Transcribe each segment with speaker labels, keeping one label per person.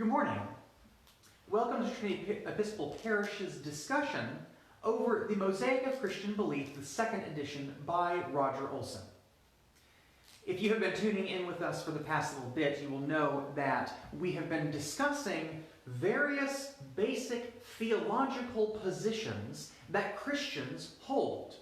Speaker 1: Good morning. Welcome to Trinity Episcopal Parish's discussion over the Mosaic of Christian Belief, the second edition by Roger Olsen. If you have been tuning in with us for the past little bit, you will know that we have been discussing various basic theological positions that Christians hold.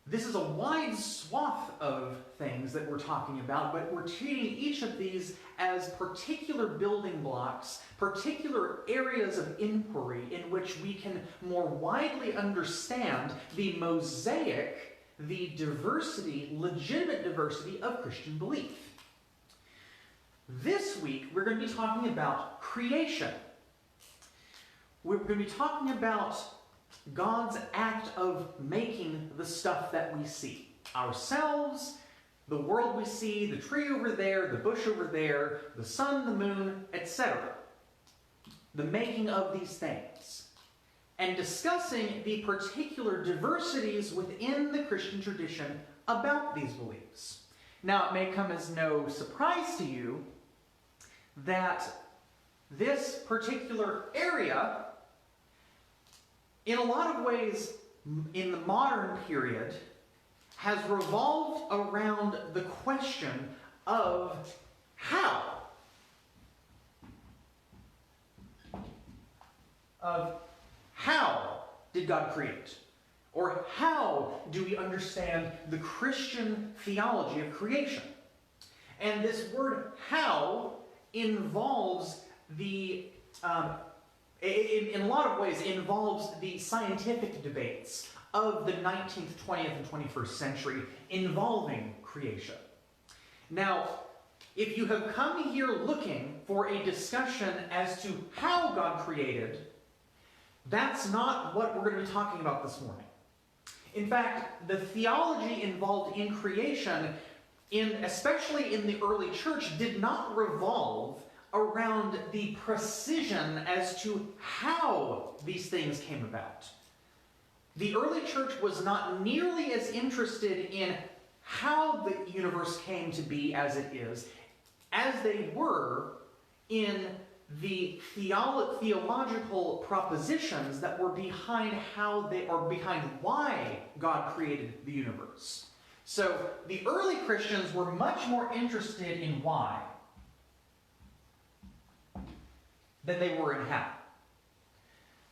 Speaker 1: This is a wide swath of things that we're talking about, but we're treating each of these as particular building blocks, particular areas of inquiry in which we can more widely understand the mosaic, the diversity, legitimate diversity of Christian belief. This week, we're going to be talking about creation. We're going to be talking about God's act of making the stuff that we see. Ourselves, the world we see, the tree over there, the bush over there, the sun, the moon, etc. The making of these things. And discussing the particular diversities within the Christian tradition about these beliefs. Now, it may come as no surprise to you that this particular area, in a lot of ways, in the modern period, has revolved around the question of how. Of how did God create? Or how do we understand the Christian theology of creation? And this word how involves the in a lot of ways, involves the scientific debates of the 19th, 20th, and 21st century involving creation. Now, if you have come here looking for a discussion as to how God created, that's not what we're going to be talking about this morning. In fact, the theology involved in creation, especially in the early church, did not revolve around the precision as to how these things came about. The early church was not nearly as interested in how the universe came to be as it is, as they were in the theological propositions that were behind behind why God created the universe. So the early Christians were much more interested in why than they were in how.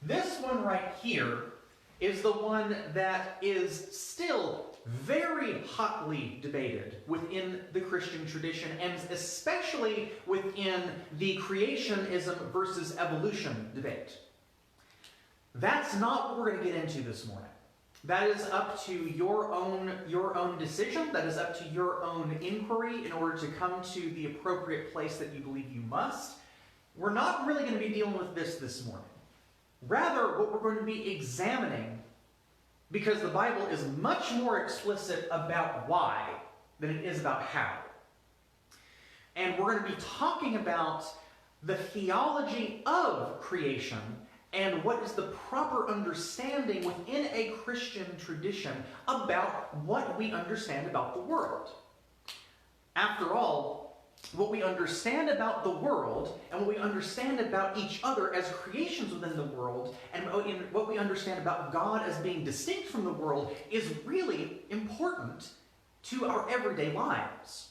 Speaker 1: This one right here is the one that is still very hotly debated within the Christian tradition, and especially within the creationism versus evolution debate. That's not what we're going to get into this morning. That is up to your own decision. That is up to your own inquiry in order to come to the appropriate place that you believe you must. We're not really going to be dealing with this morning. Rather, what we're going to be examining, because the Bible is much more explicit about why than it is about how. And we're going to be talking about the theology of creation and what is the proper understanding within a Christian tradition about what we understand about the world. After all, what we understand about the world and what we understand about each other as creations within the world and what we understand about God as being distinct from the world is really important to our everyday lives.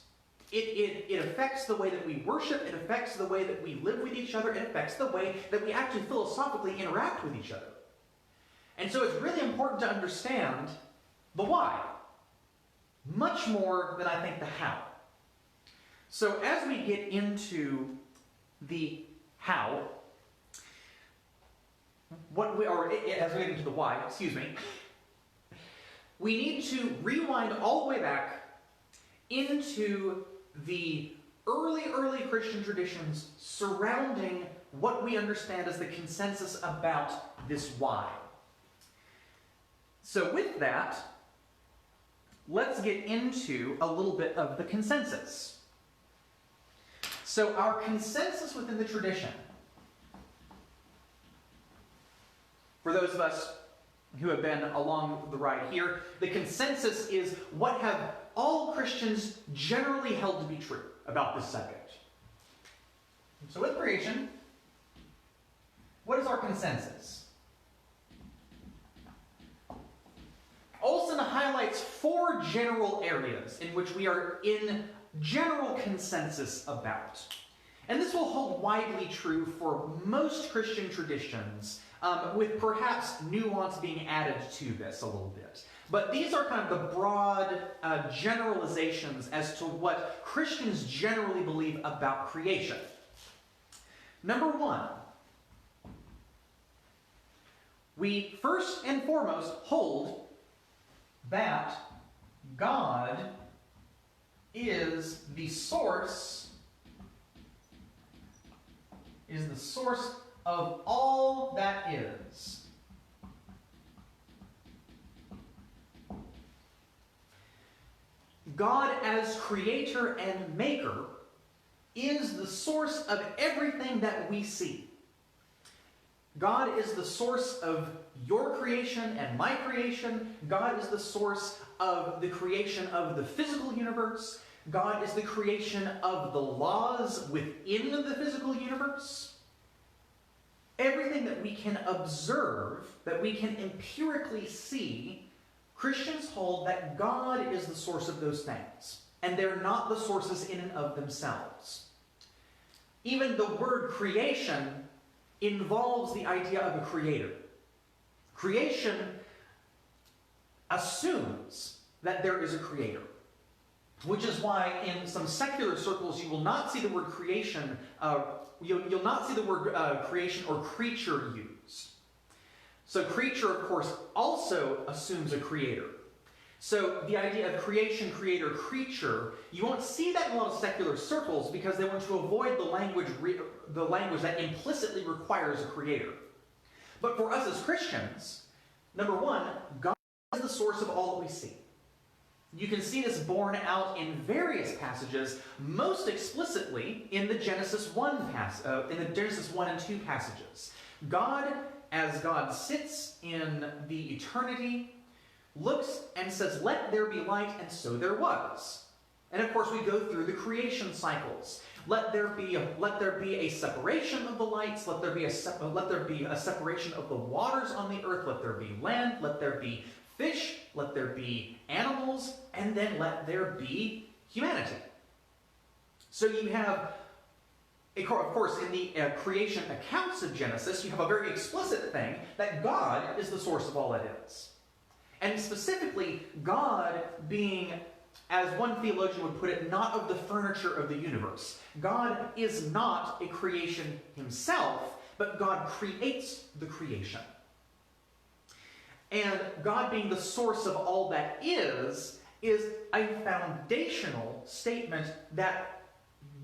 Speaker 1: It affects the way that we worship, it affects the way that we live with each other, it affects the way that we actually philosophically interact with each other. And so it's really important to understand the why, much more than I think the how. So as we get into the how, as we get into the why, we need to rewind all the way back into the early Christian traditions surrounding what we understand as the consensus about this why. So with that, let's get into a little bit of the consensus. So our consensus within the tradition, for those of us who have been along the ride here, the consensus is what have all Christians generally held to be true about this subject. So with creation, what is our consensus? Olsen highlights 4 general areas in which we are in general consensus about. And this will hold widely true for most Christian traditions, with perhaps nuance being added to this a little bit. But these are kind of the broad generalizations as to what Christians generally believe about creation. Number 1, we first and foremost hold that God is the source of all that is. God as creator and maker is the source of everything that we see. God is the source of your creation and my creation. God is the source of the creation of the physical universe. God is the creation of the laws within the physical universe. Everything that we can observe, that we can empirically see, Christians hold that God is the source of those things, and they're not the sources in and of themselves. Even the word creation involves the idea of a creator. Creation assumes that there is a creator, which is why in some secular circles you will not see the word creation, you'll not see the word creation or creature used. So creature, of course, also assumes a creator. So the idea of creation, creator, creature, you won't see that in a lot of secular circles because they want to avoid the language that implicitly requires a creator. But for us as Christians, number 1, God is the source of all that we see. You can see this borne out in various passages, most explicitly in the Genesis 1 and 2 passages. God, as God sits in the eternity, looks and says, "Let there be light," and so there was. And of course we go through the creation cycles. Let there be a separation of the lights. Let there be a separation of the waters on the earth. Let there be land. Let there be fish. Let there be animals. And then let there be humanity. So you have, of course, in the creation accounts of Genesis, you have a very explicit thing that God is the source of all that is. And specifically, God being, as one theologian would put it, not of the furniture of the universe. God is not a creation himself, but God creates the creation. And God being the source of all that is a foundational statement that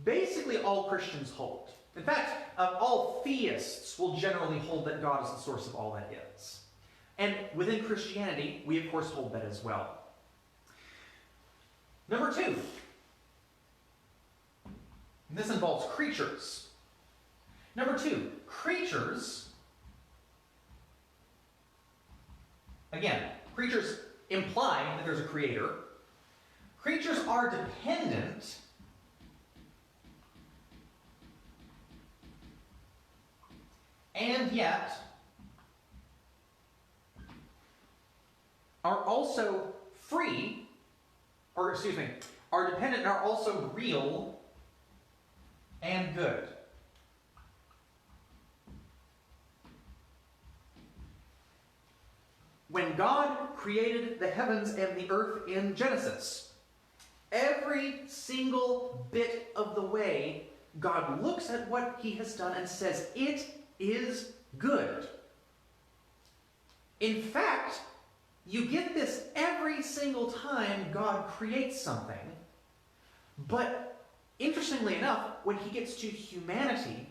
Speaker 1: basically all Christians hold. In fact, all theists will generally hold that God is the source of all that is. And within Christianity, we of course hold that as well. Number 2, and this involves creatures. Number 2, creatures, again, creatures imply that there's a creator. Creatures are dependent and yet are also free, are dependent and are also real and good. When God created the heavens and the earth in Genesis, every single bit of the way, God looks at what he has done and says, it is good. In fact, you get this every single time God creates something. But interestingly enough, when he gets to humanity,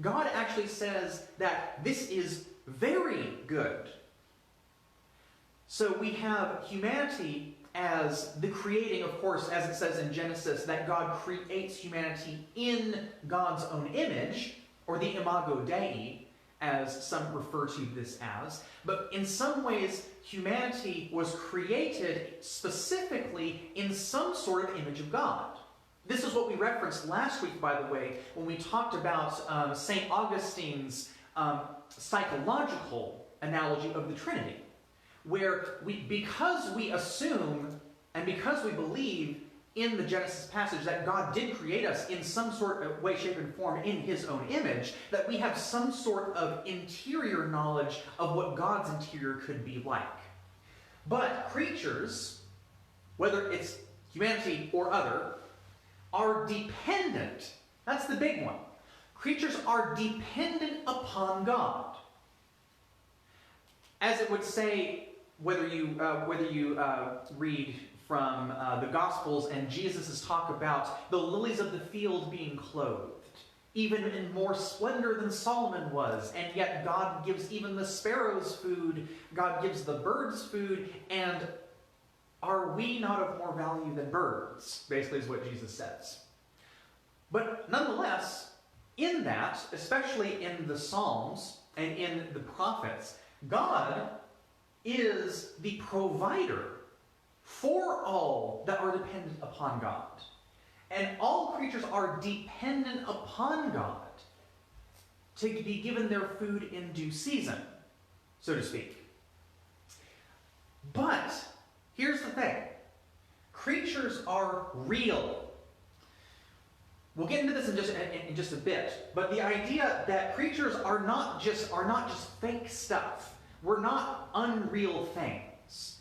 Speaker 1: God actually says that this is very good. So we have humanity as the creating, of course, as it says in Genesis, that God creates humanity in God's own image, or the imago Dei, as some refer to this as. But in some ways, humanity was created specifically in some sort of image of God. This is what we referenced last week, by the way, when we talked about St. Augustine's psychological analogy of the Trinity, where because we assume and because we believe in the Genesis passage that God did create us in some sort of way, shape, and form in his own image, that we have some sort of interior knowledge of what God's interior could be like. But creatures, whether it's humanity or other, are dependent. That's the big one. Creatures are dependent upon God. As it would say, whether you read from the Gospels and Jesus' talk about the lilies of the field being clothed, even in more splendor than Solomon was, and yet God gives even the sparrows food, God gives the birds food, and are we not of more value than birds? Basically is what Jesus says. But nonetheless, in that, especially in the Psalms and in the prophets, God is the provider for all that are dependent upon God. And all creatures are dependent upon God to be given their food in due season, so to speak. But here's the thing. Creatures are real. We'll get into this in just a bit, but the idea that creatures are not just fake stuff. We're not unreal things.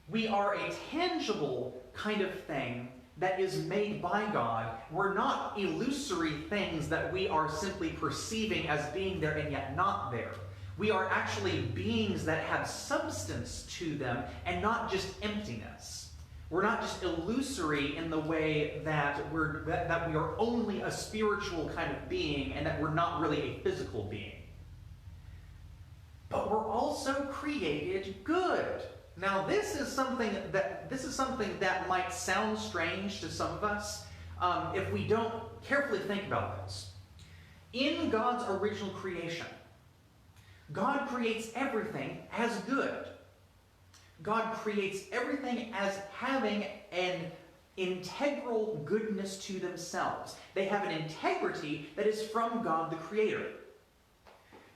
Speaker 1: We are a tangible kind of thing that is made by God. We're not illusory things that we are simply perceiving as being there and yet not there. We are actually beings that have substance to them and not just emptiness. We're not just illusory in the way that we are only a spiritual kind of being and that we're not really a physical being. But we're also created good. Now, this is something that might sound strange to some of us if we don't carefully think about this. In God's original creation, God creates everything as good. God creates everything as having an integral goodness to themselves. They have an integrity that is from God the Creator.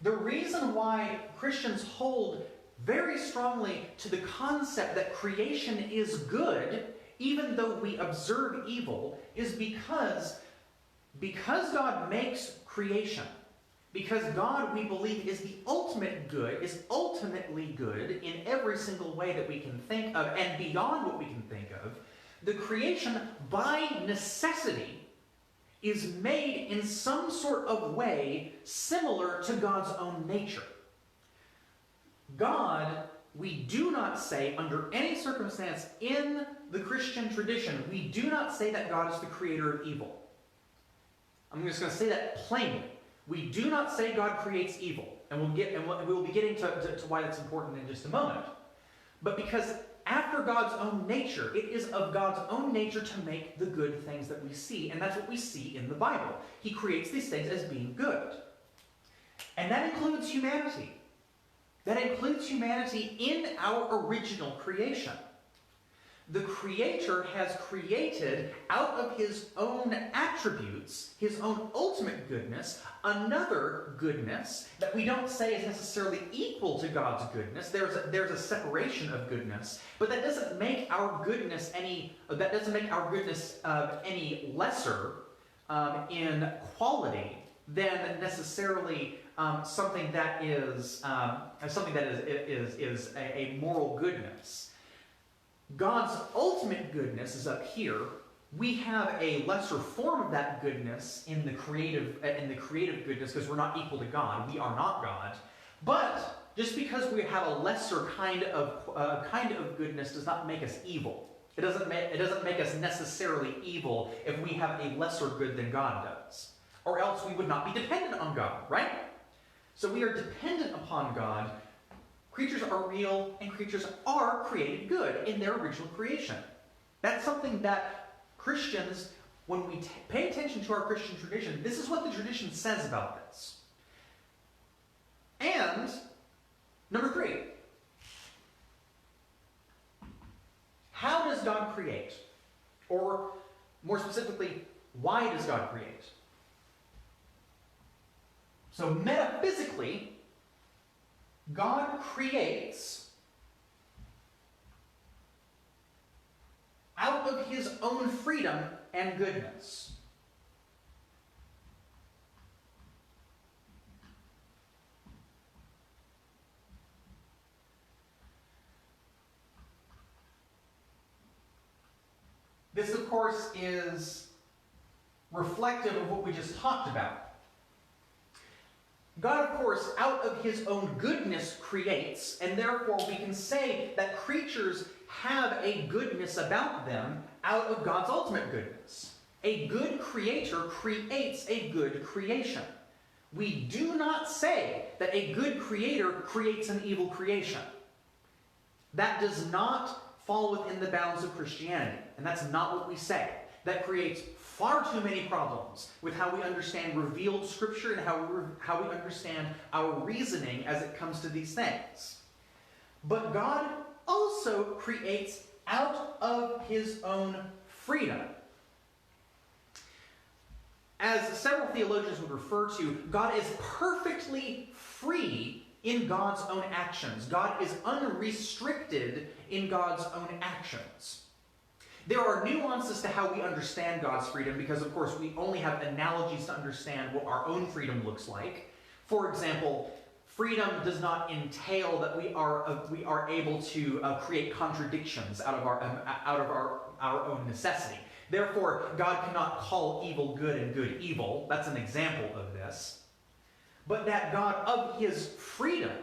Speaker 1: The reason why Christians hold very strongly to the concept that creation is good, even though we observe evil, is because God makes creation, because God, we believe, is the ultimate good, is ultimately good in every single way that we can think of, and beyond what we can think of, the creation, by necessity, is made in some sort of way similar to God's own nature. God, we do not say, under any circumstance in the Christian tradition, we do not say that God is the creator of evil. I'm just going to say that plainly. We do not say God creates evil. And we'll be getting to why that's important in just a moment. But because after God's own nature, it is of God's own nature to make the good things that we see. And that's what we see in the Bible. He creates these things as being good. And that includes humanity. That includes humanity in our original creation. The Creator has created out of his own attributes, his own ultimate goodness, another goodness that we don't say is necessarily equal to God's goodness. There's a separation of goodness, but that doesn't make our goodness any lesser in quality than necessarily something that is a moral goodness. God's ultimate goodness is up here. We have a lesser form of that goodness in the creative goodness because we're not equal to God. We are not God. But just because we have a lesser kind of goodness does not make us evil. It doesn't make us necessarily evil if we have a lesser good than God does. Or else we would not be dependent on God, right? So we are dependent upon God. Creatures are real, and creatures are created good in their original creation. That's something that Christians, when we pay attention to our Christian tradition, this is what the tradition says about this. And, number 3, how does God create? Or, more specifically, Why does God create? So metaphysically, God creates out of his own freedom and goodness. This, of course, is reflective of what we just talked about. God, of course, out of his own goodness creates, and therefore we can say that creatures have a goodness about them out of God's ultimate goodness. A good creator creates a good creation. We do not say that a good creator creates an evil creation. That does not fall within the bounds of Christianity, and that's not what we say. That creates far too many problems with how we understand revealed Scripture and how we understand our reasoning as it comes to these things. But God also creates out of his own freedom. As several theologians would refer to, God is perfectly free in God's own actions. God is unrestricted in God's own actions. There are nuances to how we understand God's freedom because, of course, we only have analogies to understand what our own freedom looks like. For example, freedom does not entail that we are able to create contradictions out of our own necessity. Therefore, God cannot call evil good and good evil. That's an example of this. But that God, of his freedom,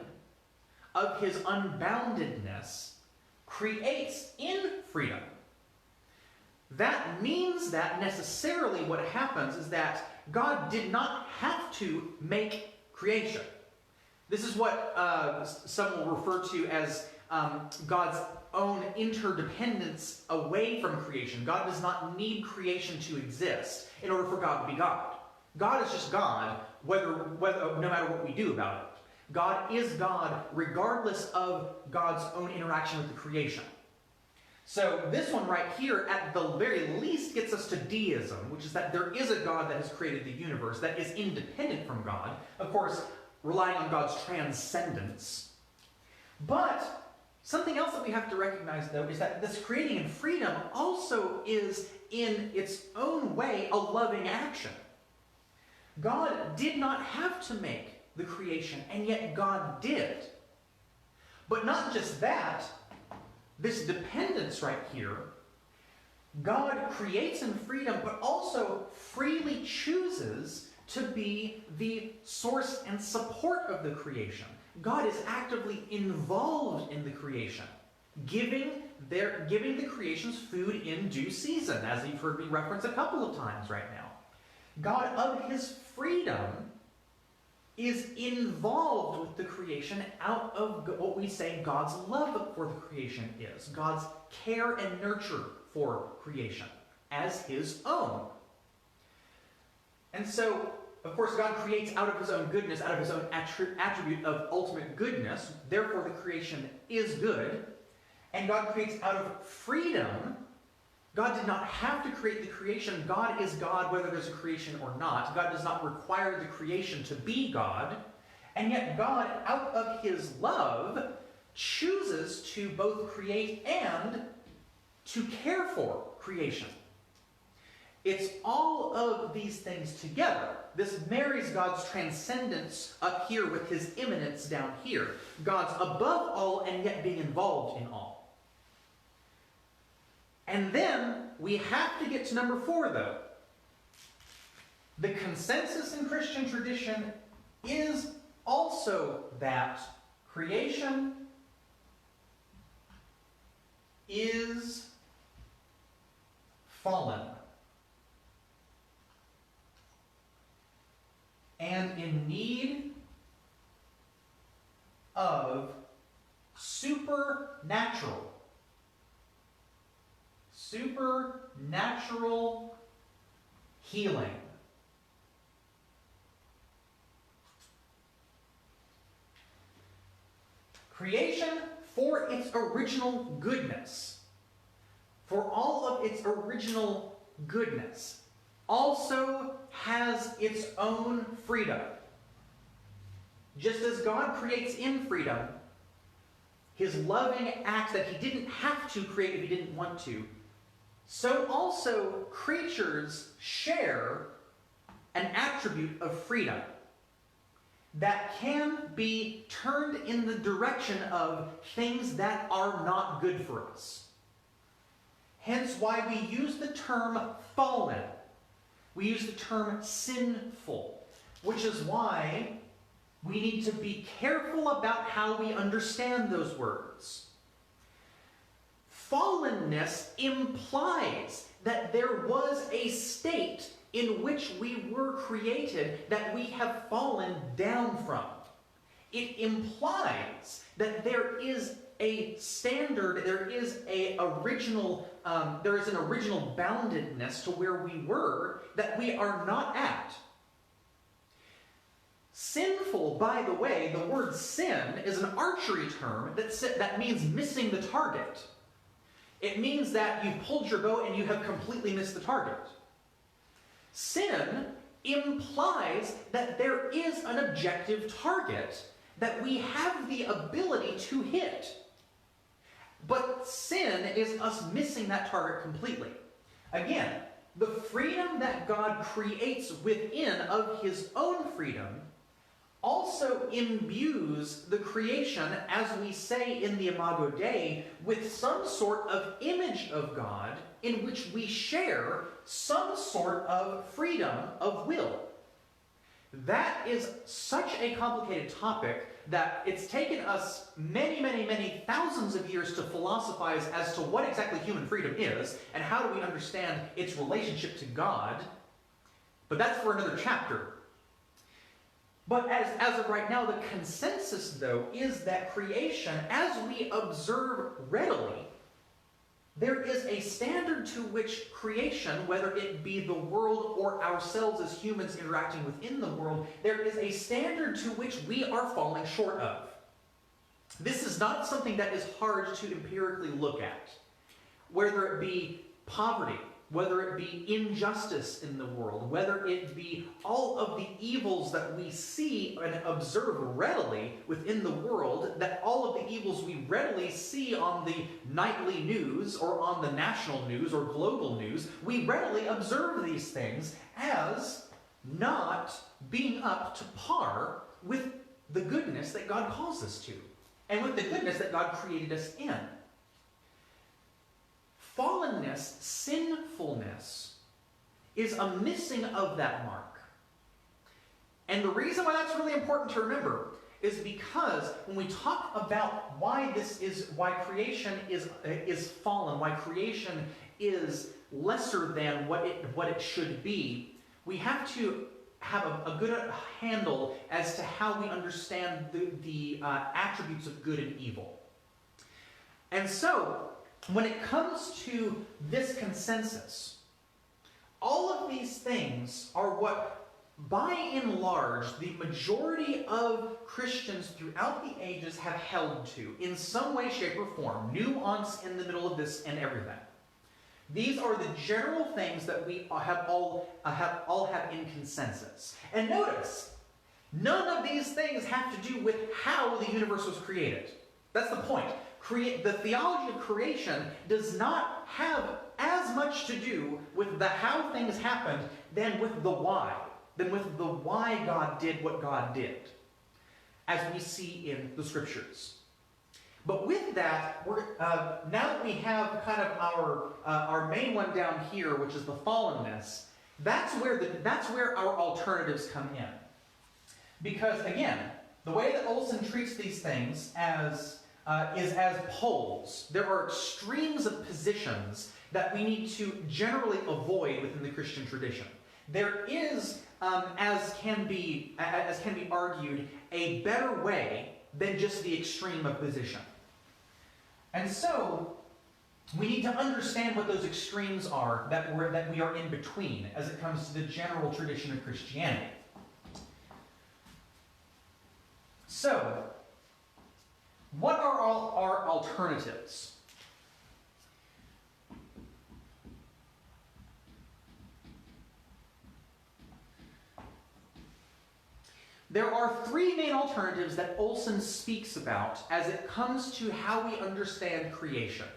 Speaker 1: of his unboundedness, creates in freedom. That means that necessarily what happens is that God did not have to make creation. This is what some will refer to as God's own interdependence away from creation. God does not need creation to exist in order for God to be God. God is just God, no matter what we do about it. God is God regardless of God's own interaction with the creation. So this one right here, at the very least, gets us to deism, which is that there is a God that has created the universe that is independent from God, of course, relying on God's transcendence. But something else that we have to recognize, though, is that this creating in freedom also is, in its own way, a loving action. God did not have to make the creation, and yet God did. But not just that, this dependence right here, God creates in freedom, but also freely chooses to be the source and support of the creation. God is actively involved in the creation, giving the creation's food in due season, as you've heard me reference a couple of times right now. God, of his freedom, is involved with the creation out of what we say God's love for the creation is, God's care and nurture for creation as his own. And so, of course, God creates out of his own goodness, out of his own attribute of ultimate goodness. Therefore, the creation is good. And God creates out of freedom. God did not have to create the creation. God is God whether there's a creation or not. God does not require the creation to be God. And yet God, out of his love, chooses to both create and to care for creation. It's all of these things together. This marries God's transcendence up here with his immanence down here. God's above all and yet being involved in all. And then we have to get to number 4, though. The consensus in Christian tradition is also that creation is fallen and in need of supernatural healing. Creation, for its original goodness, for all of its original goodness, also has its own freedom. Just as God creates in freedom, his loving act that he didn't have to create if he didn't want to, so also creatures share an attribute of freedom that can be turned in the direction of things that are not good for us. Hence why we use the term fallen. We use the term sinful, which is why we need to be careful about how we understand those words. Fallenness implies that there was a state in which we were created that we have fallen down from. It implies that there is a standard, there is an original boundedness to where we were that we are not at. Sinful, by the way, the word sin is an archery term that means missing the target. It means that you've pulled your bow and you have completely missed the target. Sin implies that there is an objective target that we have the ability to hit. But sin is us missing that target completely. Again, the freedom that God creates within of his own freedom also imbues the creation, as we say in the Imago Dei, with some sort of image of God in which we share some sort of freedom of will. That is such a complicated topic that it's taken us many, many, many thousands of years to philosophize as to what exactly human freedom is and how do we understand its relationship to God. But that's for another chapter. But as of right now, the consensus, though, is that creation, as we observe readily, there is a standard to which creation, whether it be the world or ourselves as humans interacting within the world, there is a standard to which we are falling short of. This is not something that is hard to empirically look at. Whether it be poverty, whether it be injustice in the world, whether it be all of the evils that we see and observe readily within the world, that all of the evils we readily see on the nightly news or on the national news or global news, we readily observe these things as not being up to par with the goodness that God calls us to, and with the goodness that God created us in. Fallenness, sinfulness, is a missing of that mark. And the reason why that's really important to remember is because when we talk about why creation is fallen, why creation is lesser than what it should be, we have to have a good handle as to how we understand the attributes of good and evil. And so, when it comes to this consensus, all of these things are what, by and large, the majority of Christians throughout the ages have held to in some way, shape, or form. Nuance in the middle of this and everything. These are the general things that we all have in consensus. And notice, none of these things have to do with how the universe was created. That's the point. The theology of creation does not have as much to do with the how things happened than with the why. God did what God did, as we see in the scriptures. But with that, now that we have kind of our main one down here, which is the fallenness, that's where our alternatives come in. Because again, the way that Olsen treats these things is as poles. There are extremes of positions that we need to generally avoid within the Christian tradition. There is, as can be argued, a better way than just the extreme of position. And so, we need to understand what those extremes are that we are in between as it comes to the general tradition of Christianity. So, what are our alternatives? There are three main alternatives that Olsen speaks about as it comes to how we understand creation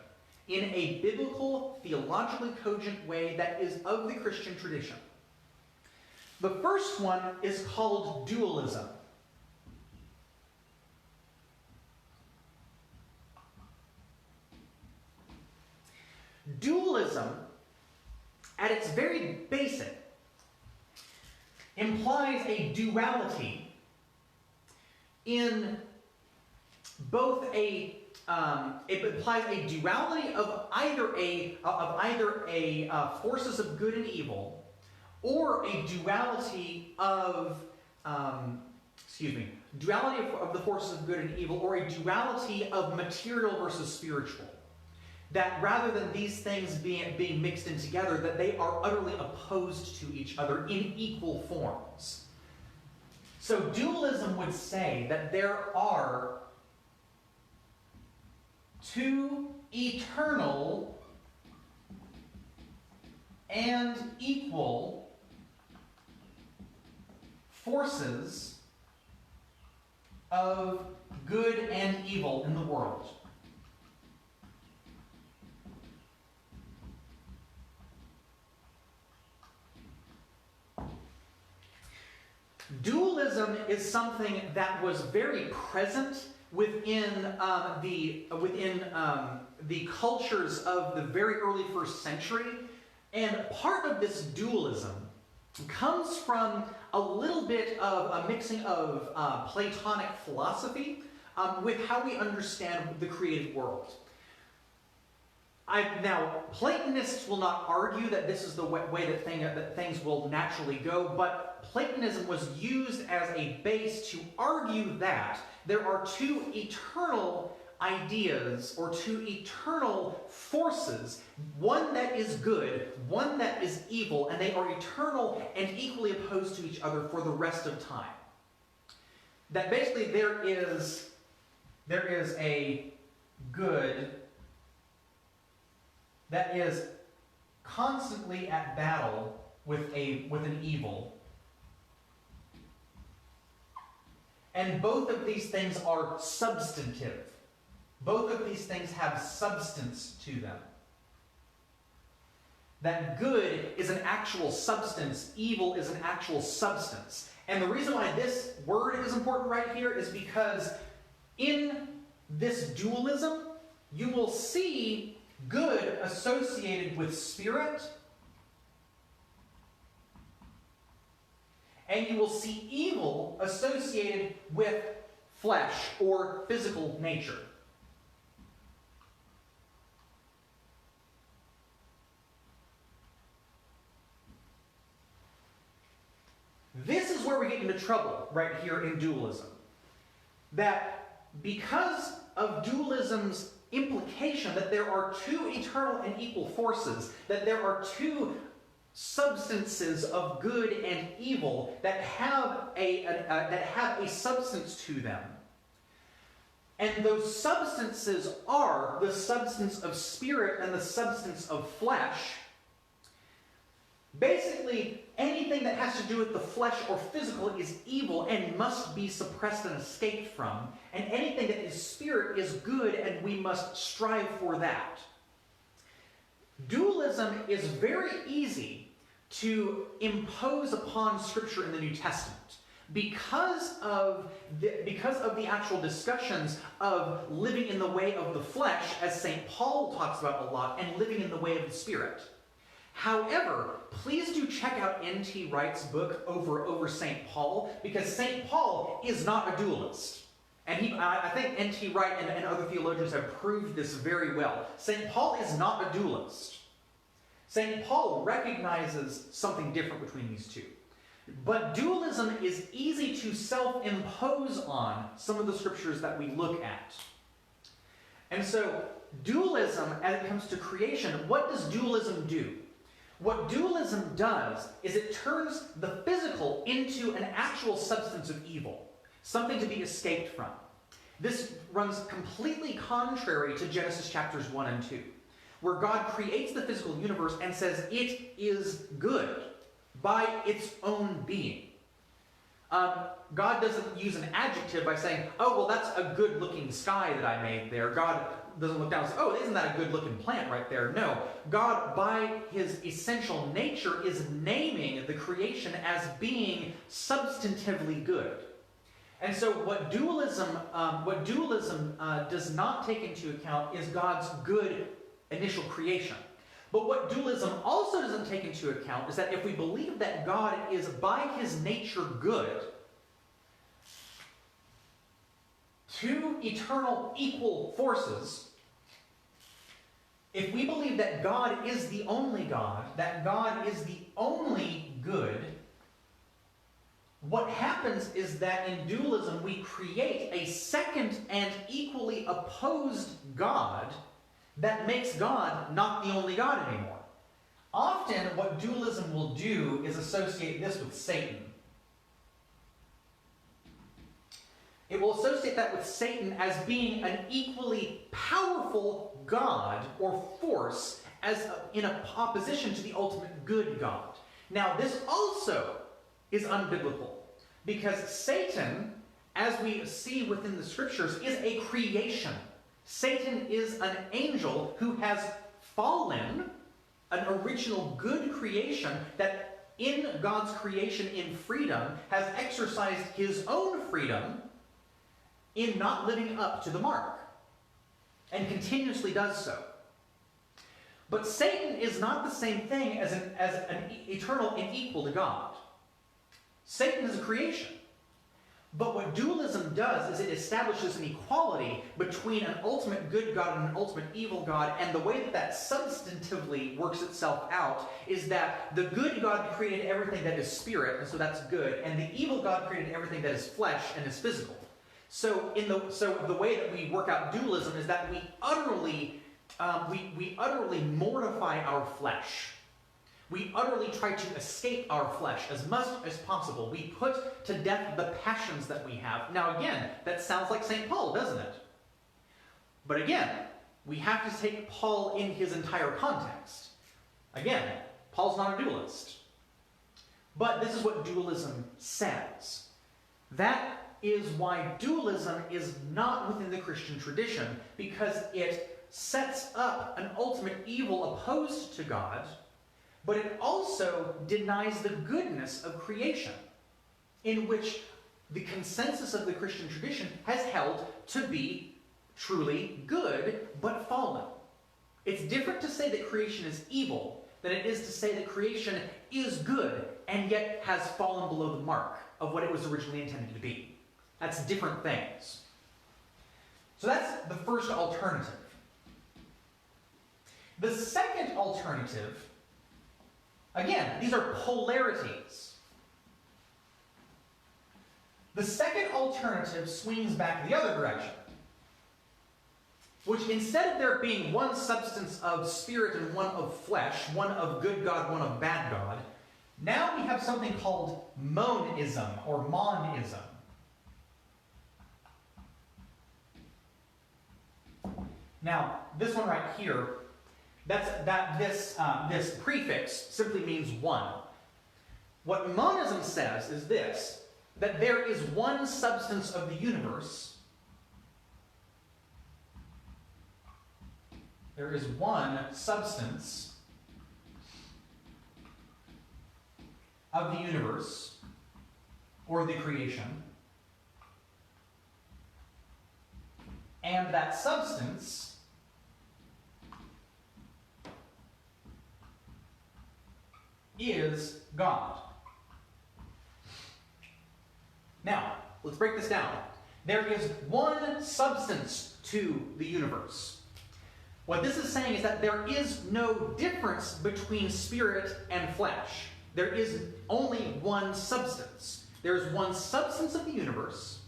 Speaker 1: in a biblical, theologically cogent way that is of the Christian tradition. The first one is called dualism. Dualism, at its very basic, implies a duality in both it implies a duality of either forces of good and evil, or a duality of duality of the forces of good and evil, or a duality of material versus spiritual. That rather than these things being mixed in together, that they are utterly opposed to each other in equal forms. So dualism would say that there are two eternal and equal forces of good and evil in the world. Dualism is something that was very present within the cultures of the very early first century, and part of this dualism comes from a little bit of a mixing of Platonic philosophy with how we understand the created world. Now, Platonists will not argue that this is the way that things will naturally go, but Platonism was used as a base to argue that there are two eternal ideas or two eternal forces, one that is good, one that is evil, and they are eternal and equally opposed to each other for the rest of time. That basically there is a good that is constantly at battle with an evil. And both of these things are substantive. Both of these things have substance to them. That good is an actual substance, evil is an actual substance. And the reason why this word is important right here is because in this dualism, you will see good associated with spirit, and you will see evil associated with flesh or physical nature. This is where we get into trouble right here in dualism. That because of dualism's implication that there are two eternal and equal forces, that there are two substances of good and evil that have a substance to them. And those substances are the substance of spirit and the substance of flesh. Basically, anything that has to do with the flesh or physical is evil and must be suppressed and escaped from. And anything that is spirit is good, and we must strive for that. Dualism is very easy to impose upon Scripture in the New Testament because of the actual discussions of living in the way of the flesh, as St. Paul talks about a lot, and living in the way of the Spirit. However, please do check out N.T. Wright's book over St. Paul, because St. Paul is not a dualist. And I think N.T. Wright and other theologians have proved this very well. St. Paul is not a dualist. St. Paul recognizes something different between these two. But dualism is easy to self-impose on some of the scriptures that we look at. And so, dualism, as it comes to creation, what does dualism do? What dualism does is it turns the physical into an actual substance of evil, something to be escaped from. This runs completely contrary to Genesis chapters 1 and 2, where God creates the physical universe and says it is good by its own being. God doesn't use an adjective by saying, oh, well, that's a good-looking sky that I made there. God doesn't look down and say, oh, isn't that a good-looking plant right there? No. God, by his essential nature, is naming the creation as being substantively good. And so what dualism does not take into account is God's good initial creation. But what dualism also doesn't take into account is that if we believe that God is by his nature good, two eternal equal forces, if we believe that God is the only God, that God is the only good, what happens is that in dualism we create a second and equally opposed God that makes God not the only God anymore. Often what dualism will do is associate this with Satan. It will associate that with Satan as being an equally powerful God or force in opposition to the ultimate good God. Now, this also is unbiblical because Satan, as we see within the scriptures, is a creation. Satan is an angel who has fallen, an original good creation that in God's creation in freedom has exercised his own freedom in not living up to the mark, and continuously does so. But Satan is not the same thing as an eternal and equal to God. Satan is a creation. But what dualism does is it establishes an equality between an ultimate good God and an ultimate evil God, and the way that that substantively works itself out is that the good God created everything that is spirit, and so that's good, and the evil God created everything that is flesh and is physical. So the way that we work out dualism is that we utterly mortify our flesh. We utterly try to escape our flesh as much as possible. We put to death the passions that we have. Now again, that sounds like St. Paul, doesn't it? But again, we have to take Paul in his entire context. Again, Paul's not a dualist. But this is what dualism says. That is why dualism is not within the Christian tradition, because it sets up an ultimate evil opposed to God, but it also denies the goodness of creation, in which the consensus of the Christian tradition has held to be truly good, but fallen. It's different to say that creation is evil than it is to say that creation is good, and yet has fallen below the mark of what it was originally intended to be. That's different things. So that's the first alternative. The second alternative, again, these are polarities. The second alternative swings back the other direction, which instead of there being one substance of spirit and one of flesh, one of good God, one of bad God, now we have something called monism or monism. Now, this one right here, this prefix simply means one. What monism says is this, that there is one substance of the universe. There is one substance of the universe, or the creation, and that substance is God. Now, let's break this down. There is one substance to the universe. What this is saying is that there is no difference between spirit and flesh. There is only one substance. There is one substance of the universe,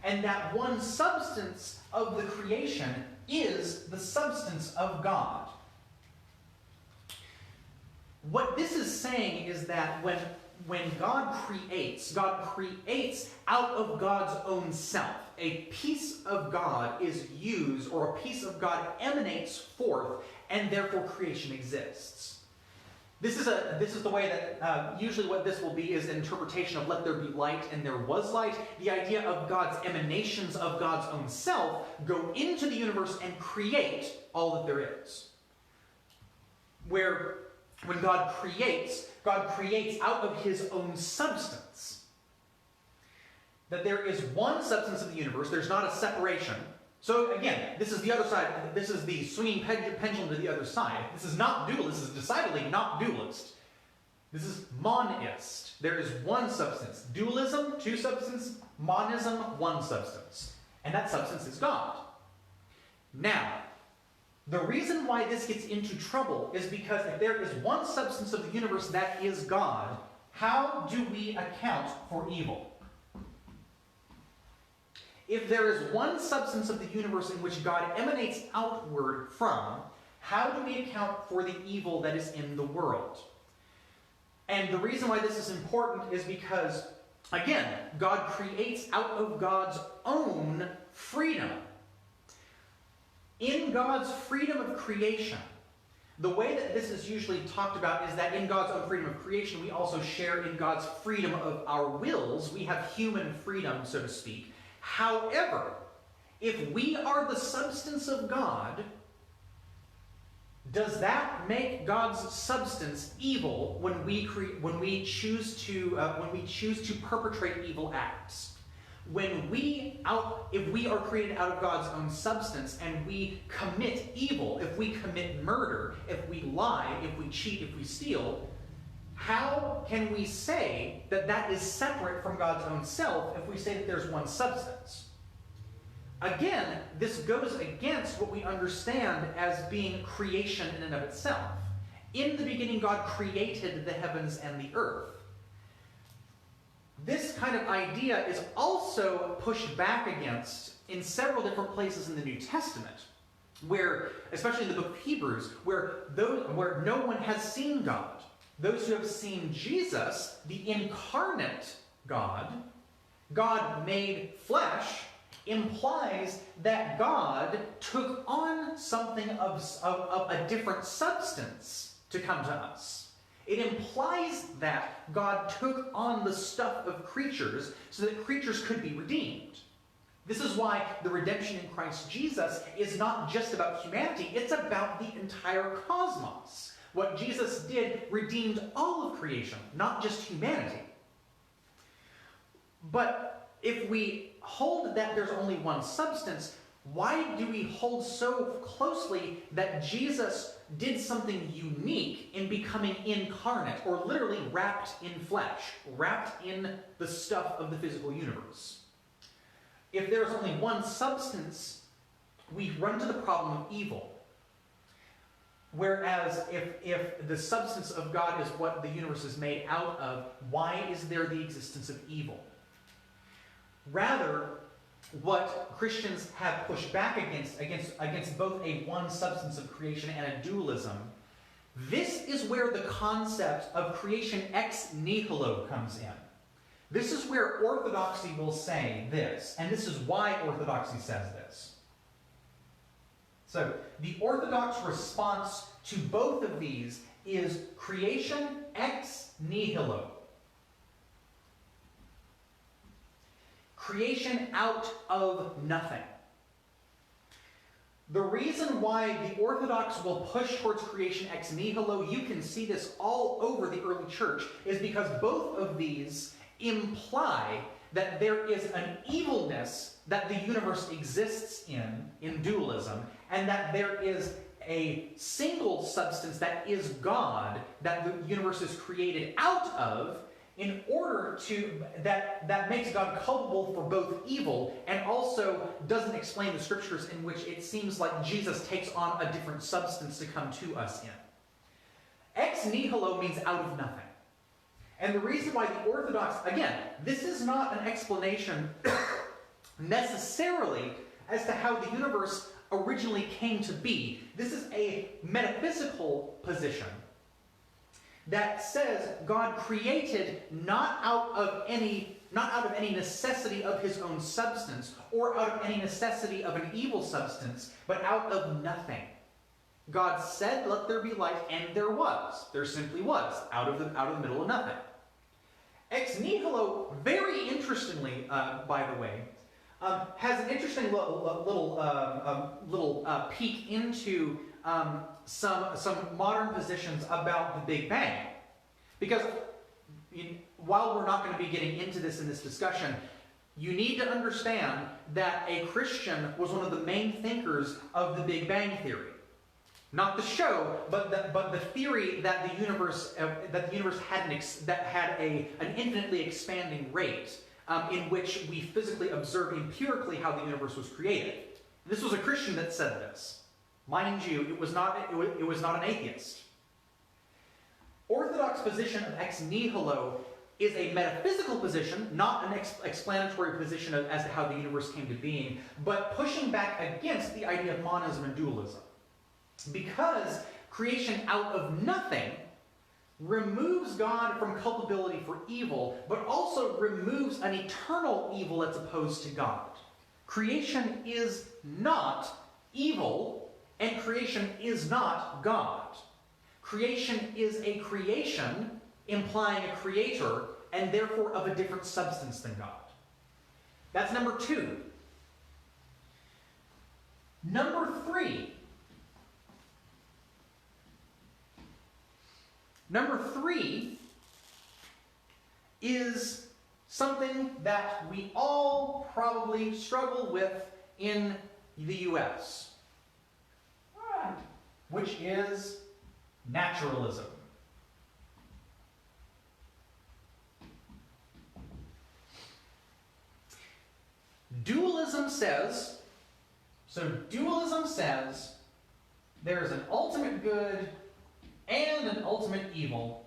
Speaker 1: and that one substance of the creation is the substance of God. What this is saying is that when God creates out of God's own self. A piece of God is used, or a piece of God emanates forth, and therefore creation exists. This is the way that usually what this will be is an interpretation of let there be light and there was light. The idea of God's emanations of God's own self go into the universe and create all that there is. Where when God creates out of his own substance. That there is one substance of the universe, there's not a separation. So again, this is the other side, this is the swinging pendulum to the other side. This is not dualist, this is decidedly not dualist. This is monist. There is one substance. Dualism, two substances. Monism, one substance. And that substance is God. Now, the reason why this gets into trouble is because if there is one substance of the universe that is God, how do we account for evil? If there is one substance of the universe in which God emanates outward from, how do we account for the evil that is in the world? And the reason why this is important is because, again, God creates out of God's own freedom. In God's freedom of creation, the way that this is usually talked about is that in God's own freedom of creation, we also share in God's freedom of our wills. We have human freedom, so to speak. However, if we are the substance of God, does that make God's substance evil when we choose to perpetrate evil acts? If we are created out of God's own substance and we commit evil, if we commit murder, if we lie, if we cheat, if we steal, how can we say that that is separate from God's own self if we say that there's one substance? Again, this goes against what we understand as being creation in and of itself. In the beginning, God created the heavens and the earth. This kind of idea is also pushed back against in several different places in the New Testament, where, especially in the book of Hebrews, where no one has seen God. Those who have seen Jesus, the incarnate God, God made flesh, implies that God took on something of a different substance to come to us. It implies that God took on the stuff of creatures so that creatures could be redeemed. This is why the redemption in Christ Jesus is not just about humanity, it's about the entire cosmos. What Jesus did redeemed all of creation, not just humanity. But if we hold that there's only one substance, why do we hold so closely that Jesus did something unique in becoming incarnate, or literally wrapped in flesh, wrapped in the stuff of the physical universe? If there's only one substance, we run to the problem of evil. Whereas if the substance of God is what the universe is made out of, why is there the existence of evil? Rather, what Christians have pushed back against both a one substance of creation and a dualism, this is where the concept of creation ex nihilo comes in. This is where orthodoxy will say this, and this is why orthodoxy says this. So, the orthodox response to both of these is creation ex nihilo. Creation out of nothing. The reason why the Orthodox will push towards creation ex nihilo, you can see this all over the early church, is because both of these imply that there is an evilness that the universe exists in dualism, and that there is a single substance that is God, that the universe is created out of, in order to, that makes God culpable for both evil, and also doesn't explain the scriptures in which it seems like Jesus takes on a different substance to come to us in. Ex nihilo means out of nothing. And the reason why the Orthodox, again, this is not an explanation necessarily as to how the universe originally came to be. This is a metaphysical position that says God created not out of any necessity of his own substance, or out of any necessity of an evil substance, but out of nothing. God said, "Let there be light," and there was. There simply was, out of the middle of nothing. Ex nihilo, very interestingly, by the way, has an interesting little peek into some modern positions about the Big Bang. Because while we're not going to be getting into this in this discussion, you need to understand that a Christian was one of the main thinkers of the Big Bang theory. Not the show, but the theory that the universe had an infinitely expanding rate, in which we physically observe empirically how the universe was created. This was a Christian that said this. Mind you, it was not an atheist. Orthodox position of ex nihilo is a metaphysical position, not an explanatory position as to how the universe came to being, but pushing back against the idea of monism and dualism. Because creation out of nothing removes God from culpability for evil, but also removes an eternal evil that's opposed to God. Creation is not evil, and creation is not God. Creation is a creation, implying a creator, and therefore of a different substance than God. That's number 2. Number 3. Number 3 is something that we all probably struggle with in the US, which is naturalism. Dualism says there's an ultimate good and an ultimate evil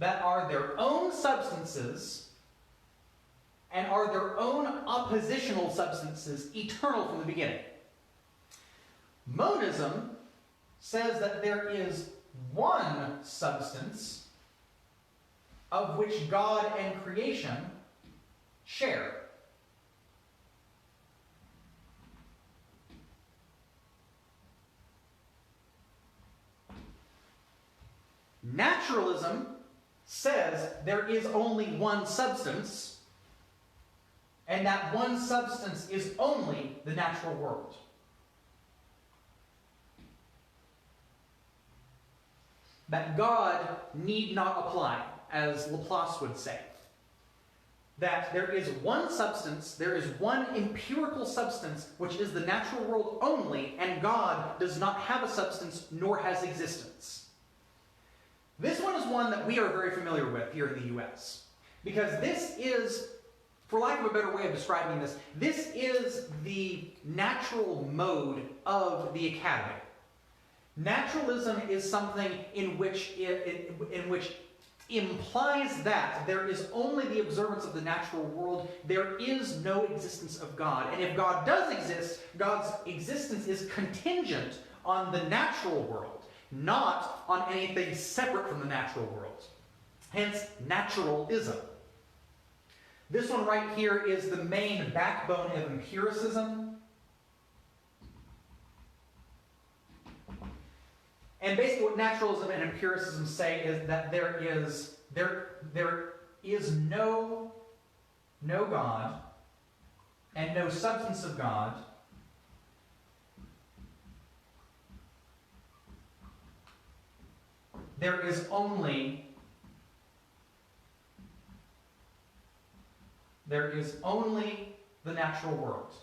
Speaker 1: that are their own substances and are their own oppositional substances, eternal from the beginning. Monism says that there is one substance of which God and creation share. Naturalism says there is only one substance, and that one substance is only the natural world. That God need not apply, as Laplace would say. That there is one substance, there is one empirical substance, which is the natural world only, and God does not have a substance nor has existence. This one is one that we are very familiar with here in the US. Because this is, for lack of a better way of describing this, this is the natural mode of the academy. Naturalism is something in which implies that there is only the observance of the natural world. There is no existence of God. And if God does exist, God's existence is contingent on the natural world, not on anything separate from the natural world. Hence, naturalism. This one right here is the main backbone of empiricism. And basically what naturalism and empiricism say is that there is no God and no substance of God there is only the natural world.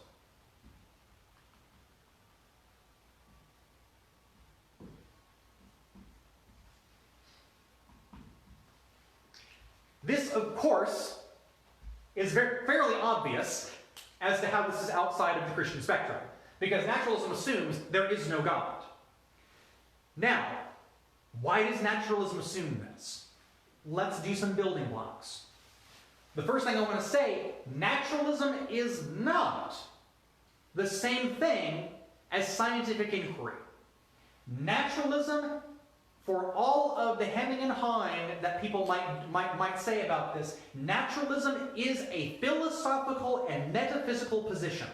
Speaker 1: This, of course, is fairly obvious as to how this is outside of the Christian spectrum, because naturalism assumes there is no God. Now, why does naturalism assume this? Let's do some building blocks. The first thing I want to say, naturalism is not the same thing as scientific inquiry. Naturalism, for all of the hemming and hawing that people might say about this, naturalism is a philosophical and metaphysical position.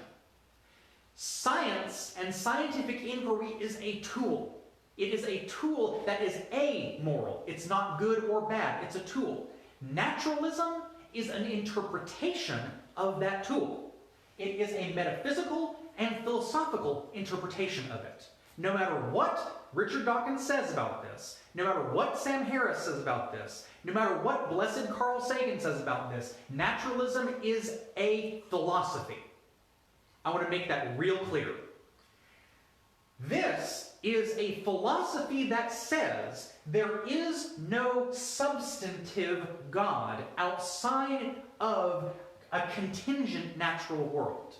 Speaker 1: Science and scientific inquiry is a tool. It is a tool that is amoral. It's not good or bad. It's a tool. Naturalism is an interpretation of that tool. It is a metaphysical and philosophical interpretation of it. No matter what Richard Dawkins says about this, no matter what Sam Harris says about this, no matter what blessed Carl Sagan says about this, naturalism is a philosophy. I want to make that real clear. This is a philosophy that says there is no substantive God outside of a contingent natural world.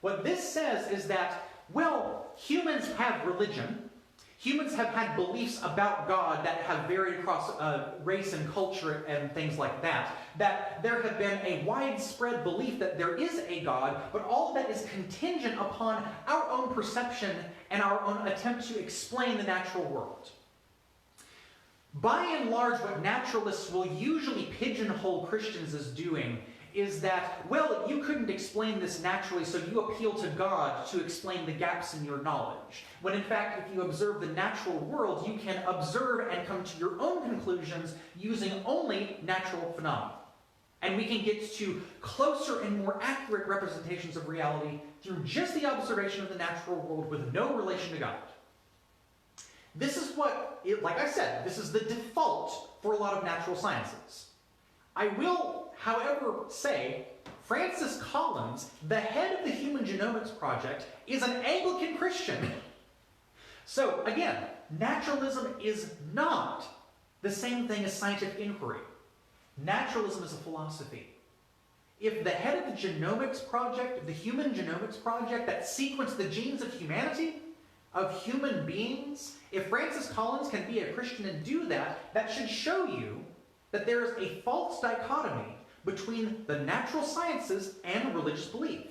Speaker 1: What this says is that, well, humans have religion. Humans have had beliefs about God that have varied across race and culture and things like that. That there have been a widespread belief that there is a God, but all of that is contingent upon our own perception and our own attempt to explain the natural world. By and large, what naturalists will usually pigeonhole Christians as doing is that, well, you couldn't explain this naturally, so you appeal to God to explain the gaps in your knowledge. When in fact, if you observe the natural world, you can observe and come to your own conclusions using only natural phenomena. And we can get to closer and more accurate representations of reality through just the observation of the natural world with no relation to God. This is what, like I said, this is the default for a lot of natural sciences. I will, however, say Francis Collins, the head of the Human Genomics Project, is an Anglican Christian. So, again, naturalism is not the same thing as scientific inquiry. Naturalism is a philosophy. If the head of the Genomics Project, the Human Genomics Project, that sequenced the genes of humanity, of human beings, if Francis Collins can be a Christian and do that, that should show you that there is a false dichotomy between the natural sciences and religious belief.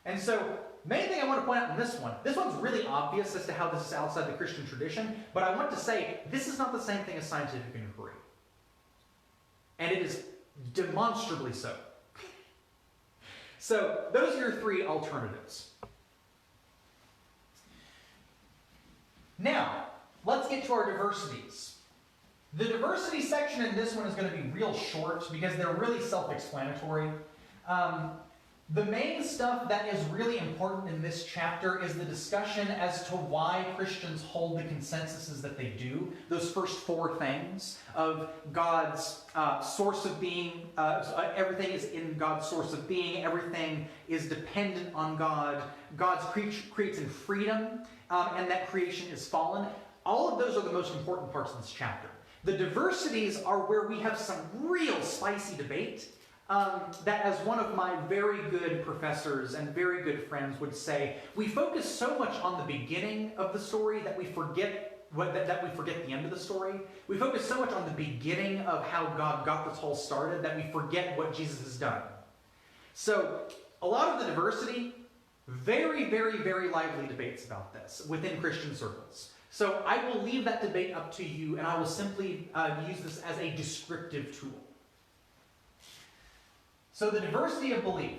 Speaker 1: And so, main thing I want to point out in this one's really obvious as to how this is outside the Christian tradition, but I want to say this is not the same thing as scientific inquiry. And it is demonstrably so. So, those are your three alternatives. Now, let's get to our diversities. The diversity section in this one is going to be real short because they're really self-explanatory. The main stuff that is really important in this chapter is the discussion as to why Christians hold the consensuses that they do. Those first four things of God's source of being, everything is in God's source of being, everything is dependent on God, God's creates in freedom, and that creation is fallen. All of those are the most important parts of this chapter. The diversities are where we have some real spicy debate that, as one of my very good professors and very good friends would say, we focus so much on the beginning of the story that we forget the end of the story. We focus so much on the beginning of how God got this all started that we forget what Jesus has done. So, a lot of the diversity, very, very, very lively debates about this within Christian circles. So I will leave that debate up to you, and I will simply use this as a descriptive tool. So the diversity of belief.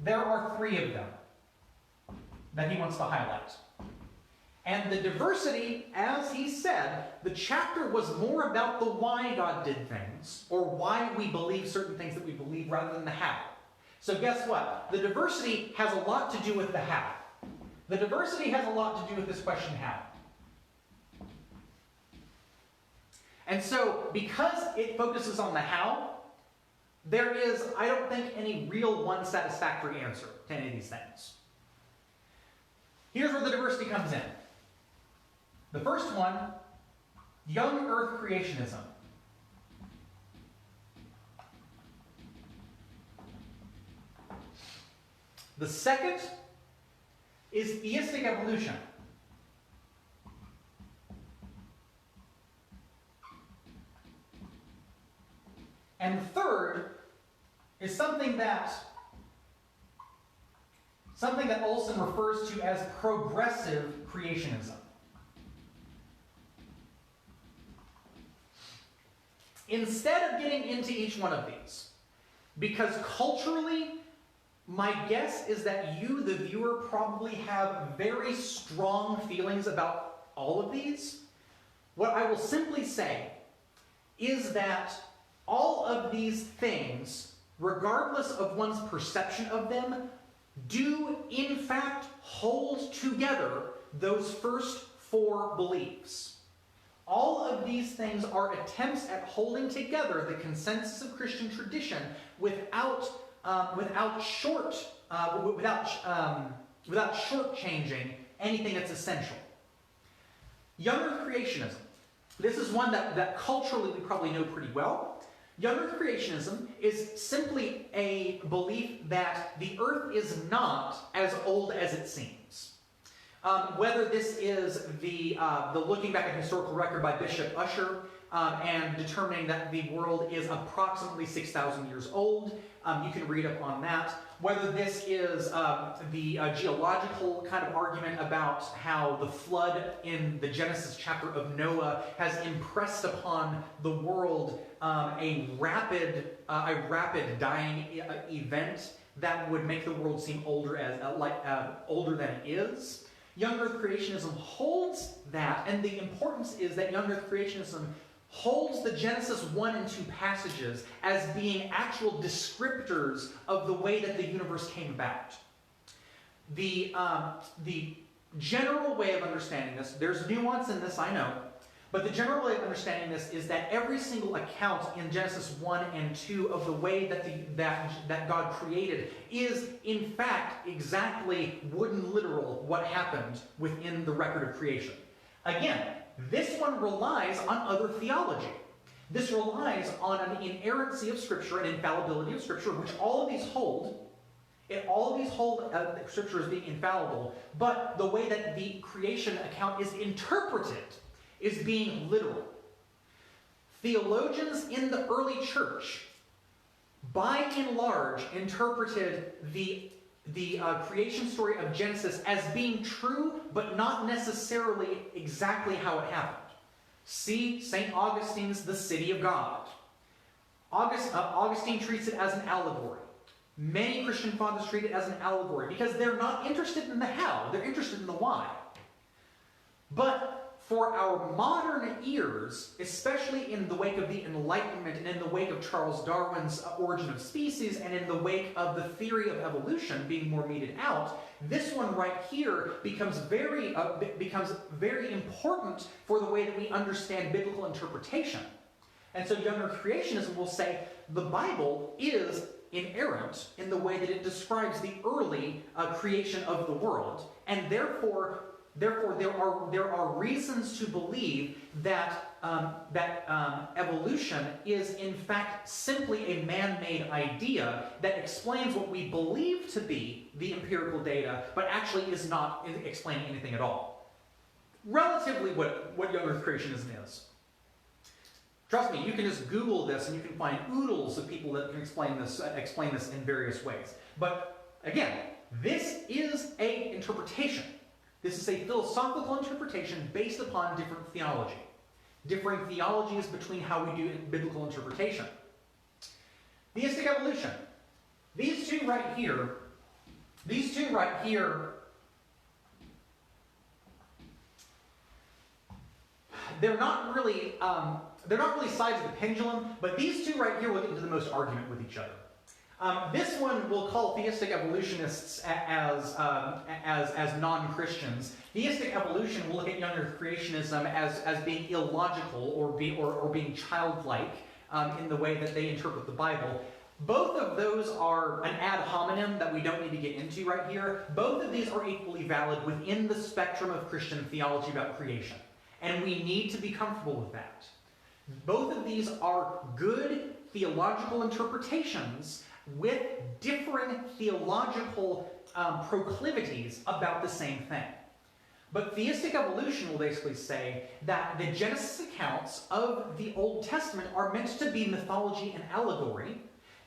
Speaker 1: There are three of them that he wants to highlight. And the diversity, as he said, the chapter was more about the why God did things, or why we believe certain things that we believe, rather than the how. So guess what? The diversity has a lot to do with the how. The diversity has a lot to do with this question, how. And so, because it focuses on the how, there is, I don't think, any real one satisfactory answer to any of these things. Here's where the diversity comes in. The first one, young earth creationism. The second is theistic evolution. And the third is something that Olsen refers to as progressive creationism. Instead of getting into each one of these, because culturally, my guess is that you, the viewer, probably have very strong feelings about all of these. What I will simply say is that all of these things, regardless of one's perception of them, do in fact hold together those first four beliefs. All of these things are attempts at holding together the consensus of Christian tradition without shortchanging anything that's essential. Young Earth creationism. This is one that culturally we probably know pretty well. Young Earth creationism is simply a belief that the Earth is not as old as it seems. Whether this is the looking back at historical record by Bishop Ussher and determining that the world is approximately 6,000 years old, you can read up on that. Whether this is the geological kind of argument about how the flood in the Genesis chapter of Noah has impressed upon the world a rapid dying event that would make the world seem older than it is. Young Earth creationism holds that, and the importance is that Young Earth creationism holds the Genesis 1 and 2 passages as being actual descriptors of the way that the universe came about. The general way of understanding this, there's nuance in this, I know, but the general way of understanding this is that every single account in Genesis 1 and 2 of the way that God created is, in fact, exactly wooden literal what happened within the record of creation. Again, this one relies on other theology. This relies on an inerrancy of Scripture and infallibility of Scripture, which all of these hold. All of these hold Scripture as being infallible, but the way that the creation account is interpreted is being literal. Theologians in the early church, by and large, interpreted the creation story of Genesis as being true, but not necessarily exactly how it happened. See St. Augustine's The City of God. Augustine treats it as an allegory. Many Christian fathers treat it as an allegory because they're not interested in the how, they're interested in the why. But for our modern ears, especially in the wake of the Enlightenment and in the wake of Charles Darwin's Origin of Species and in the wake of the theory of evolution being more meted out, this one right here becomes very important for the way that we understand biblical interpretation. And so Young Earth creationism will say the Bible is inerrant in the way that it describes the early creation of the world, and therefore there are reasons to believe that evolution is in fact simply a man-made idea that explains what we believe to be the empirical data, but actually is not explaining anything at all. Relatively what Young Earth creationism is. Trust me, you can just Google this and you can find oodles of people that can explain this in various ways. But again, this is an interpretation. This is a philosophical interpretation based upon different theology. Differing theologies between how we do biblical interpretation. Theistic evolution. These two right here, they're not really sides of the pendulum, but these two right here will get into the most argument with each other. This one we'll call theistic evolutionists as non-Christians. Theistic evolution will look at Young Earth creationism as being illogical or being childlike in the way that they interpret the Bible. Both of those are an ad hominem that we don't need to get into right here. Both of these are equally valid within the spectrum of Christian theology about creation. And we need to be comfortable with that. Both of these are good theological interpretations with differing theological proclivities about the same thing. But theistic evolution will basically say that the Genesis accounts of the Old Testament are meant to be mythology and allegory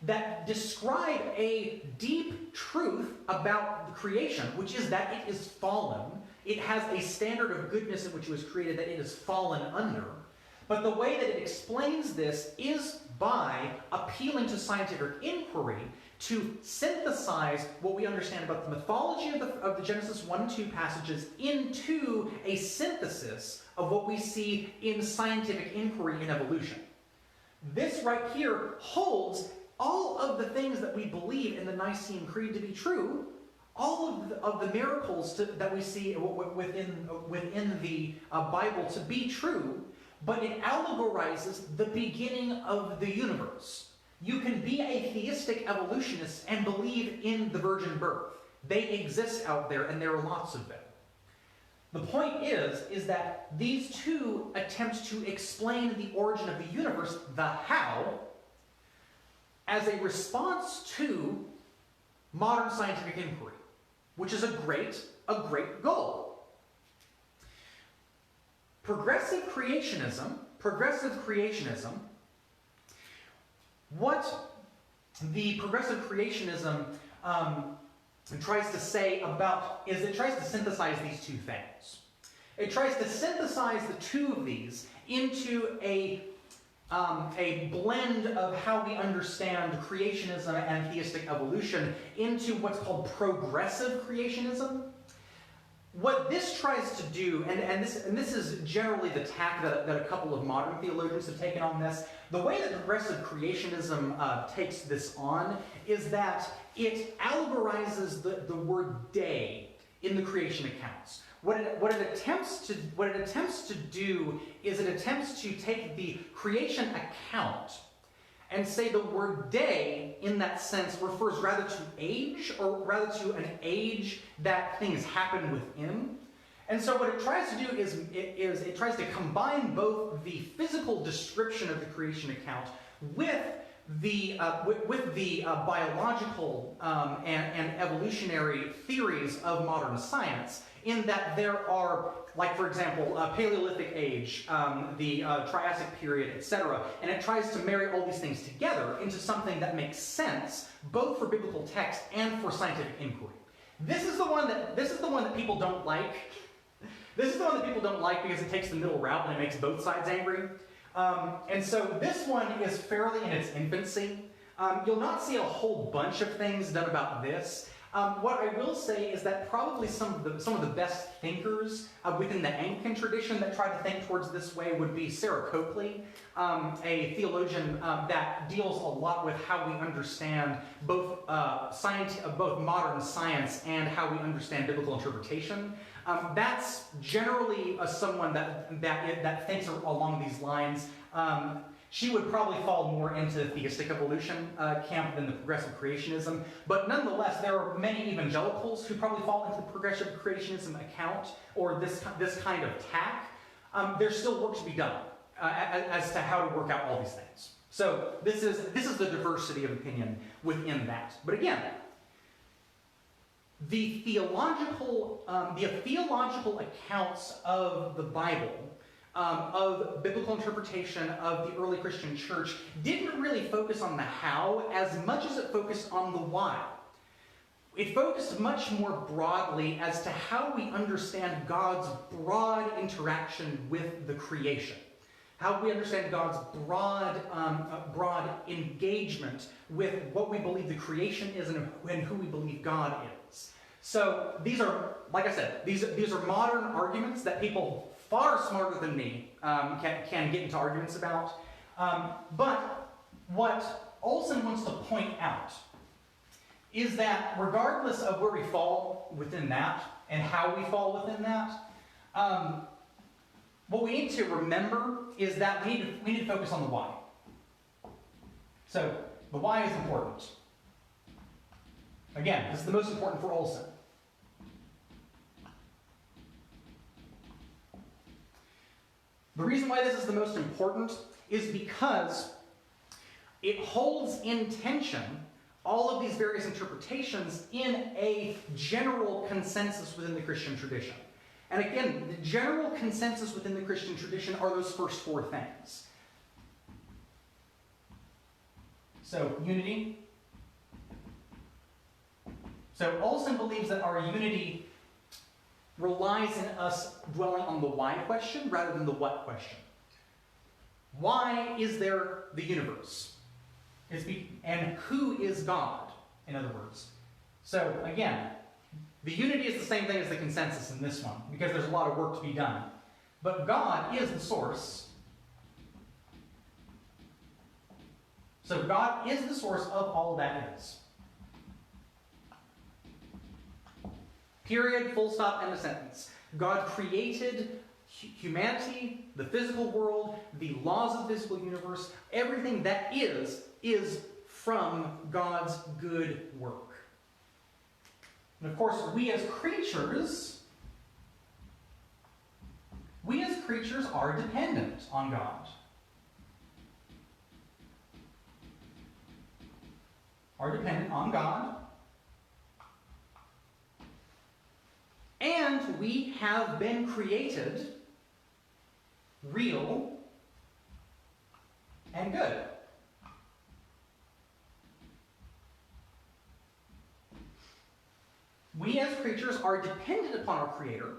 Speaker 1: that describe a deep truth about the creation, which is that it is fallen. It has a standard of goodness in which it was created that it is fallen under. But the way that it explains this is by appealing to scientific inquiry to synthesize what we understand about the mythology of the Genesis 1 and 2 passages into a synthesis of what we see in scientific inquiry in evolution. This right here holds all of the things that we believe in the Nicene Creed to be true, all of the miracles that we see within the Bible to be true, but it allegorizes the beginning of the universe. You can be a theistic evolutionist and believe in the virgin birth. They exist out there, and there are lots of them. The point is that these two attempt to explain the origin of the universe, the how, as a response to modern scientific inquiry, which is a great goal. Progressive creationism, what the progressive creationism tries to say about is it tries to synthesize these two things. It tries to synthesize the two of these into a blend of how we understand creationism and theistic evolution into what's called progressive creationism. What this tries to do, and this is generally the tack that a couple of modern theologians have taken on this, the way that progressive creationism takes this on is that it allegorizes the word day in the creation accounts. What it attempts to do is it attempts to take the creation account and say the word day, in that sense, refers rather to age, or rather to an age that things happen within. And so what it tries to do is it tries to combine both the physical description of the creation account with the biological and evolutionary theories of modern science, in that there are, like for example, Paleolithic age, the Triassic period, etc. And it tries to marry all these things together into something that makes sense, both for biblical text and for scientific inquiry. This is the one that people don't like. This is the one that people don't like because it takes the middle route and it makes both sides angry. And so this one is fairly in its infancy. You'll not see a whole bunch of things done about this. What I will say is that probably some of the best thinkers within the Anglican tradition that try to think towards this way would be Sarah Coakley, a theologian that deals a lot with how we understand both modern science and how we understand biblical interpretation. That's generally someone that thinks along these lines. She would probably fall more into the theistic evolution camp than the progressive creationism. But nonetheless, there are many evangelicals who probably fall into the progressive creationism account, or this kind of tack. There's still work to be done as to how to work out all these things. So this is the diversity of opinion within that. But again, the theological accounts of the Bible, of biblical interpretation of the early Christian church, didn't really focus on the how as much as it focused on the why. It focused much more broadly as to how we understand God's broad interaction with the creation. How we understand God's broad engagement with what we believe the creation is and who we believe God is. So these are, like I said, these are modern arguments that people far smarter than me can get into arguments about. But what Olsen wants to point out is that regardless of where we fall within that and how we fall within that, what we need to remember is that we need to focus on the why. So the why is important. Again, this is the most important for Olsen. The reason why this is the most important is because it holds in tension all of these various interpretations in a general consensus within the Christian tradition. And again, the general consensus within the Christian tradition are those first four things. So, unity. So Olsen believes that our unity relies in us dwelling on the why question rather than the what question. Why is there the universe? And who is God, in other words? So, again, the unity is the same thing as the consensus in this one, because there's a lot of work to be done. But God is the source. So God is the source of all that is. Period, full stop, end of sentence. God created humanity, the physical world, the laws of the physical universe. Everything that is from God's good work. And of course, we as creatures are dependent on God. Are dependent on God. And we have been created real and good. We as creatures are dependent upon our Creator,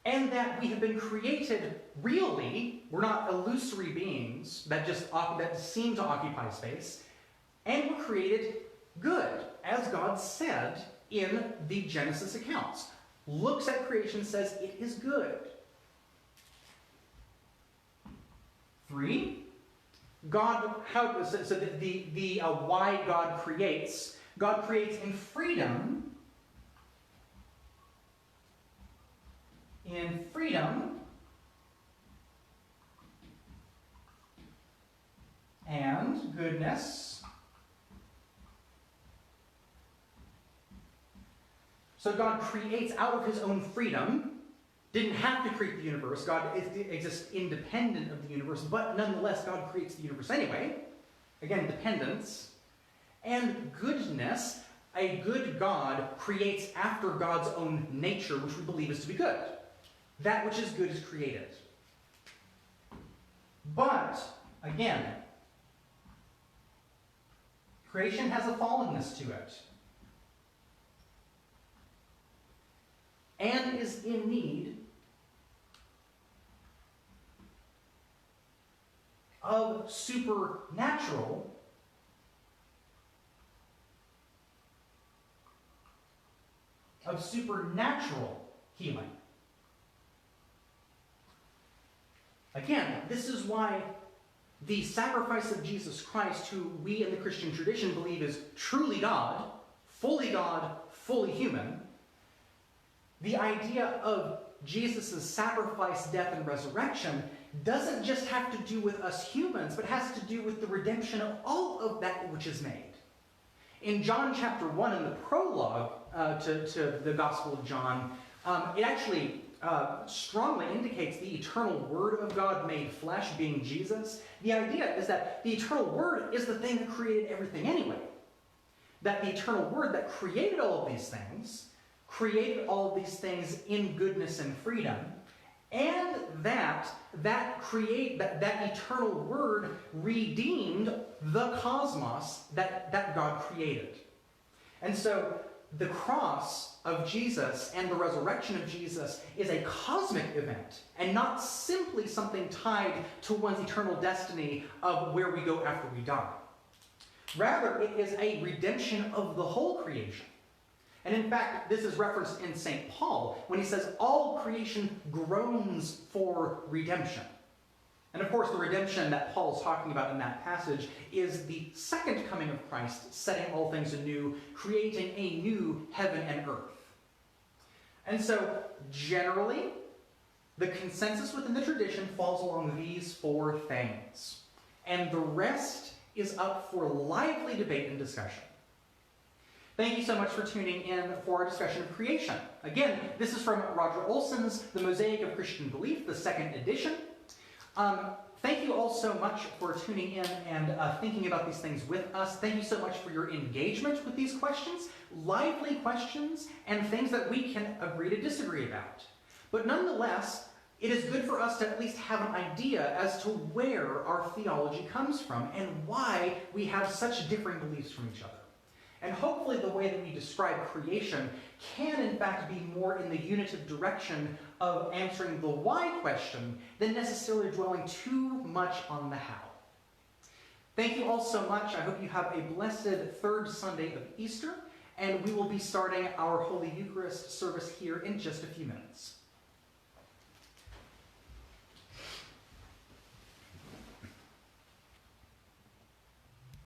Speaker 1: and that we have been created really. We're not illusory beings that seem to occupy space, and we're created good, as God said in the Genesis accounts. Looks at creation, says it is good. 3, God. Why God creates. God creates in freedom. And goodness. So God creates out of his own freedom. Didn't have to create the universe. God exists independent of the universe, but nonetheless, God creates the universe anyway. Again, dependence. And goodness. A good God creates after God's own nature, which we believe is to be good. That which is good is created. But, again, creation has a fallenness to it. And is in need of supernatural healing. Again, this is why the sacrifice of Jesus Christ, who we in the Christian tradition believe is truly God, fully human, the idea of Jesus' sacrifice, death, and resurrection doesn't just have to do with us humans, but has to do with the redemption of all of that which is made. In John chapter 1, in the prologue to the Gospel of John, it actually strongly indicates the eternal Word of God made flesh, being Jesus. The idea is that the eternal Word is the thing that created everything anyway. That the eternal Word that created all of these things in goodness and freedom, and that eternal Word redeemed the cosmos that God created. And so the cross of Jesus and the resurrection of Jesus is a cosmic event, and not simply something tied to one's eternal destiny of where we go after we die. Rather, it is a redemption of the whole creation. And in fact, this is referenced in St. Paul when he says, all creation groans for redemption. And of course, the redemption that Paul's talking about in that passage is the second coming of Christ, setting all things anew, creating a new heaven and earth. And so, generally, the consensus within the tradition falls along these 4 things. And the rest is up for lively debate and discussion. Thank you so much for tuning in for our discussion of creation. Again, this is from Roger Olsen's The Mosaic of Christian Belief, the 2nd edition. Thank you all so much for tuning in and thinking about these things with us. Thank you so much for your engagement with these questions, lively questions, and things that we can agree to disagree about. But nonetheless, it is good for us to at least have an idea as to where our theology comes from and why we have such differing beliefs from each other. And hopefully the way that we describe creation can in fact be more in the unitive direction of answering the why question than necessarily dwelling too much on the how. Thank you all so much. I hope you have a blessed third Sunday of Easter, and we will be starting our Holy Eucharist service here in just a few minutes.